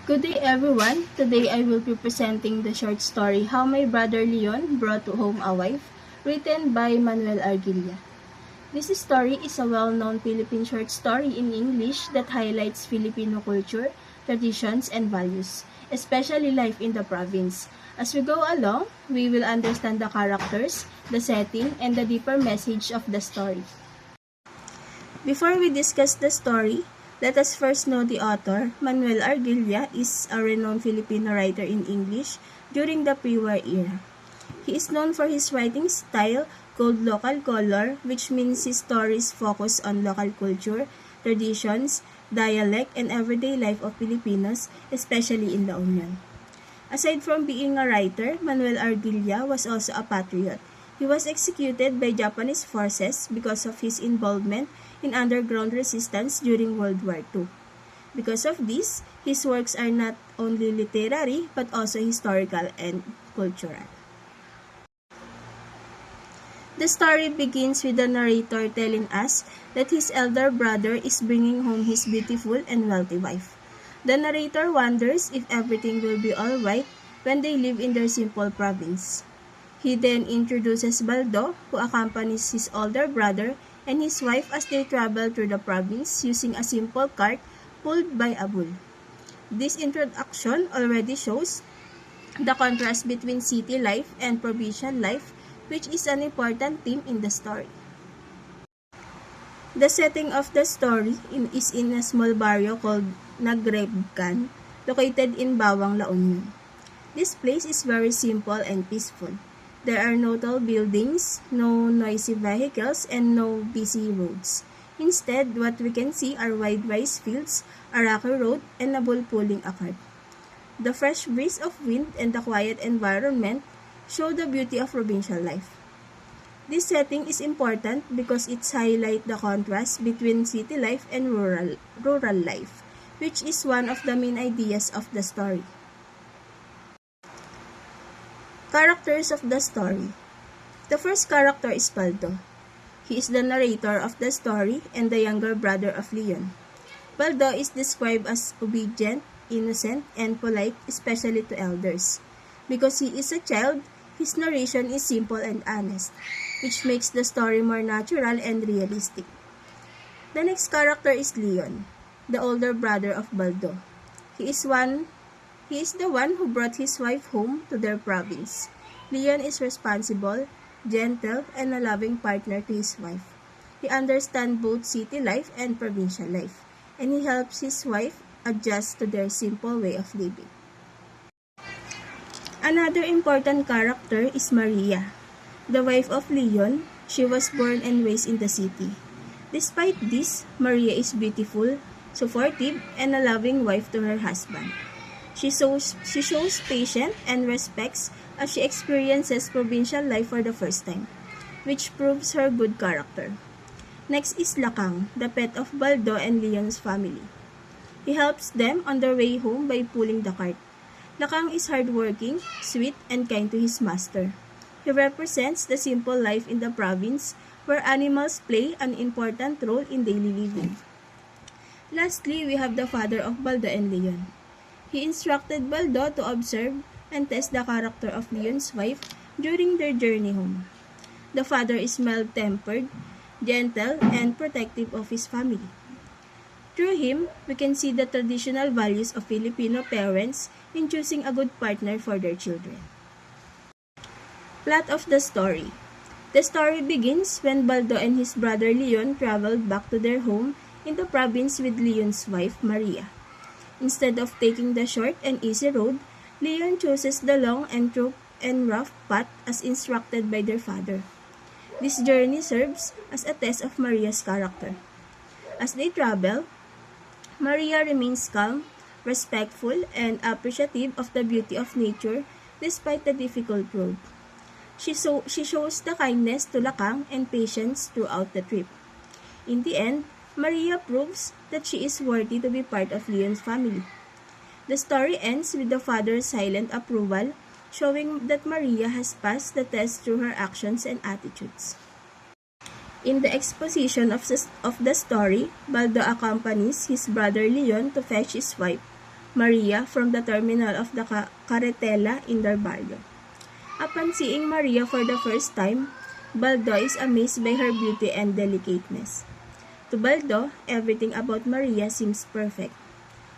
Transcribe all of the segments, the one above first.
Good day everyone. Today I will be presenting the short story How My Brother Leon Brought Home a Wife, written by Manuel Arguilla. This story is a well-known Philippine short story in English that highlights Filipino culture, traditions, and values, especially life in the province. As we go along, we will understand the characters, the setting, and the deeper message of the story. Before we discuss the story, let us first know the author. Manuel Arguilla is a renowned Filipino writer in English during the pre-war era. He is known for his writing style called local color, which means his stories focus on local culture, traditions, dialect, and everyday life of Filipinos, especially in La Union. Aside from being a writer, Manuel Arguilla was also a patriot. He was executed by Japanese forces because of his involvement in underground resistance during World War II. Because of this, his works are not only literary but also historical and cultural. The story begins with the narrator telling us that his elder brother is bringing home his beautiful and wealthy wife. The narrator wonders if everything will be alright when they live in their simple province. He then introduces Baldo, who accompanies his older brother and his wife as they travel through the province using a simple cart pulled by a bull. This introduction already shows the contrast between city life and provincial life, which is an important theme in the story. The setting of the story is in a small barrio called Nagrebkan, located in Bawang, La Union. This place is very simple and peaceful. There are no tall buildings, no noisy vehicles, and no busy roads. Instead, what we can see are wide rice fields, a rocky road, and a bull pulling a cart. The fresh breeze of wind and the quiet environment show the beauty of provincial life. This setting is important because it highlights the contrast between city life and rural life, which is one of the main ideas of the story. Characters of the story. The first character is Baldo. He is the narrator of the story and the younger brother of Leon. Baldo is described as obedient, innocent, and polite, especially to elders. Because he is a child, his narration is simple and honest, which makes the story more natural and realistic. The next character is Leon, the older brother of Baldo. He is the one who brought his wife home to their province. Leon is responsible, gentle, and a loving partner to his wife. He understands both city life and provincial life, and he helps his wife adjust to their simple way of living. Another important character is Maria, the wife of Leon. She was born and raised in the city. Despite this, Maria is beautiful, supportive, and a loving wife to her husband. She shows patience and respects as she experiences provincial life for the first time, which proves her good character. Next is Lakang, the pet of Baldo and Leon's family. He helps them on their way home by pulling the cart. Lakang is hardworking, sweet, and kind to his master. He represents the simple life in the province where animals play an important role in daily living. Lastly, we have the father of Baldo and Leon. He instructed Baldo to observe and test the character of Leon's wife during their journey home. The father is mild-tempered, gentle, and protective of his family. Through him, we can see the traditional values of Filipino parents in choosing a good partner for their children. Plot of the story. The story begins when Baldo and his brother Leon traveled back to their home in the province with Leon's wife, Maria. Instead of taking the short and easy road, Leon chooses the long and rough path as instructed by their father. This journey serves as a test of Maria's character. As they travel, Maria remains calm, respectful, and appreciative of the beauty of nature despite the difficult road. She shows the kindness to Lakang and patience throughout the trip. In the end, Maria proves that she is worthy to be part of Leon's family. The story ends with the father's silent approval, showing that Maria has passed the test through her actions and attitudes. In the exposition of the story, Baldo accompanies his brother Leon to fetch his wife, Maria from the terminal of the carretela in their barrio. Upon seeing Maria for the first time, Baldo is amazed by her beauty and delicateness. To Baldo, everything about Maria seems perfect.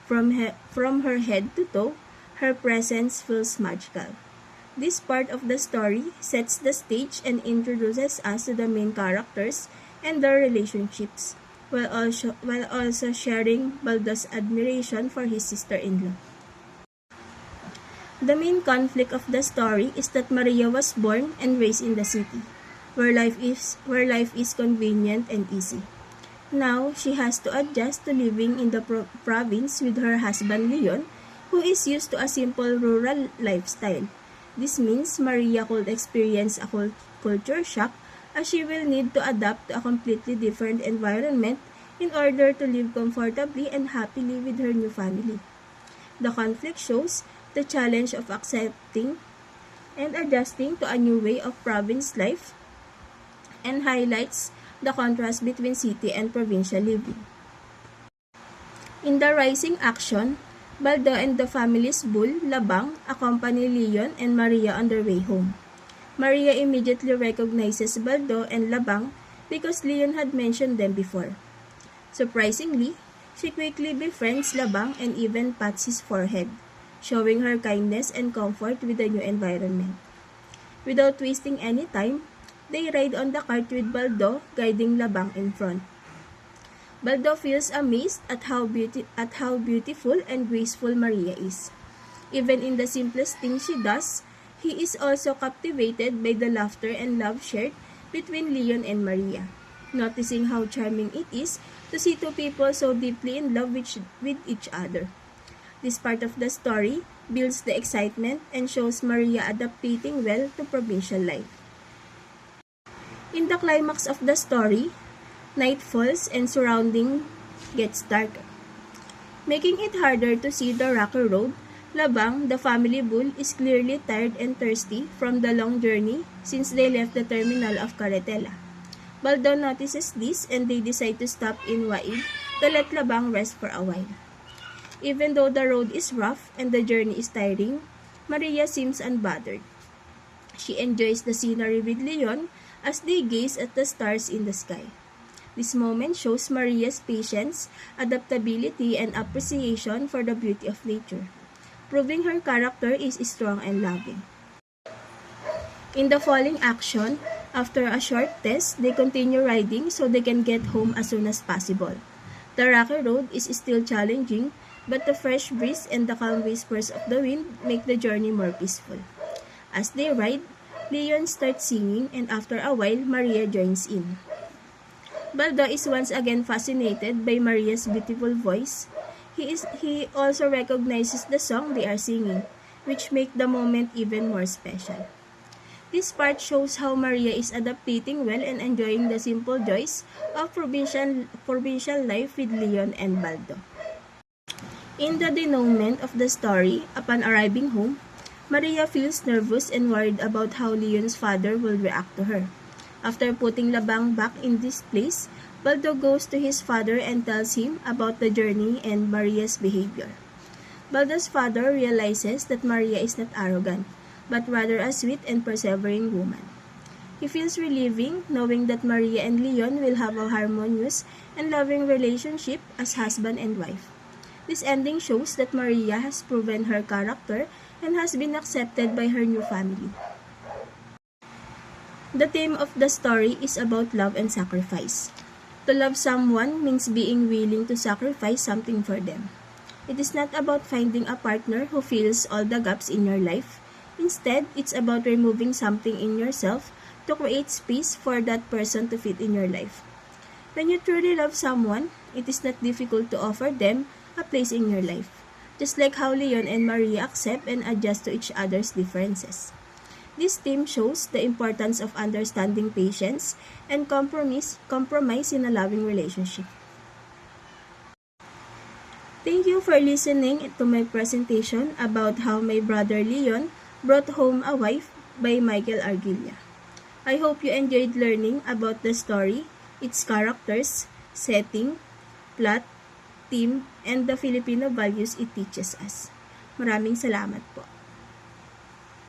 From her head to toe, her presence feels magical. This part of the story sets the stage and introduces us to the main characters and their relationships, while also sharing Baldo's admiration for his sister-in-law. The main conflict of the story is that Maria was born and raised in the city, where life is convenient and easy. Now, she has to adjust to living in the province with her husband Leon, who is used to a simple rural lifestyle. This means Maria could experience a culture shock as she will need to adapt to a completely different environment in order to live comfortably and happily with her new family. The conflict shows the challenge of accepting and adjusting to a new way of province life and highlights the contrast between city and provincial living. In the rising action, Baldo and the family's bull, Labang, accompany Leon and Maria on their way home. Maria immediately recognizes Baldo and Labang because Leon had mentioned them before. Surprisingly, she quickly befriends Labang and even pats his forehead, showing her kindness and comfort with the new environment. Without wasting any time, they ride on the cart with Baldo guiding Labang in front. Baldo feels amazed at how beautiful and graceful Maria is. Even in the simplest things she does, he is also captivated by the laughter and love shared between Leon and Maria, noticing how charming it is to see two people so deeply in love with each other. This part of the story builds the excitement and shows Maria adapting well to provincial life. In the climax of the story, night falls and surrounding gets darker. Making it harder to see the rocky road, Labang, the family bull, is clearly tired and thirsty from the long journey since they left the terminal of Carretela. Baldo notices this and they decide to stop in Waig to let Labang rest for a while. Even though the road is rough and the journey is tiring, Maria seems unbothered. She enjoys the scenery with Leon as they gaze at the stars in the sky. This moment shows Maria's patience, adaptability, and appreciation for the beauty of nature, proving her character is strong and loving. In the following action, after a short test, they continue riding so they can get home as soon as possible. The rocky road is still challenging, but the fresh breeze and the calm whispers of the wind make the journey more peaceful. As they ride, Leon starts singing and after a while, Maria joins in. Baldo is once again fascinated by Maria's beautiful voice. He also recognizes the song they are singing, which make the moment even more special. This part shows how Maria is adapting well and enjoying the simple joys of provincial life with Leon and Baldo. In the denouement of the story, upon arriving home, Maria feels nervous and worried about how Leon's father will react to her. After putting Labang back in this place, Baldo goes to his father and tells him about the journey and Maria's behavior. Baldo's father realizes that Maria is not arrogant, but rather a sweet and persevering woman. He feels relieving knowing that Maria and Leon will have a harmonious and loving relationship as husband and wife. This ending shows that Maria has proven her character and has been accepted by her new family. The theme of the story is about love and sacrifice. To love someone means being willing to sacrifice something for them. It is not about finding a partner who fills all the gaps in your life. Instead, it's about removing something in yourself to create space for that person to fit in your life. When you truly love someone, it is not difficult to offer them a place in your life, just like how Leon and Maria accept and adjust to each other's differences. This theme shows the importance of understanding patience and compromise in a loving relationship. Thank you for listening to my presentation about How My Brother Leon Brought Home a Wife by Michael Argilla. I hope you enjoyed learning about the story, its characters, setting, plot, theme, and the Filipino values it teaches us. Maraming salamat po.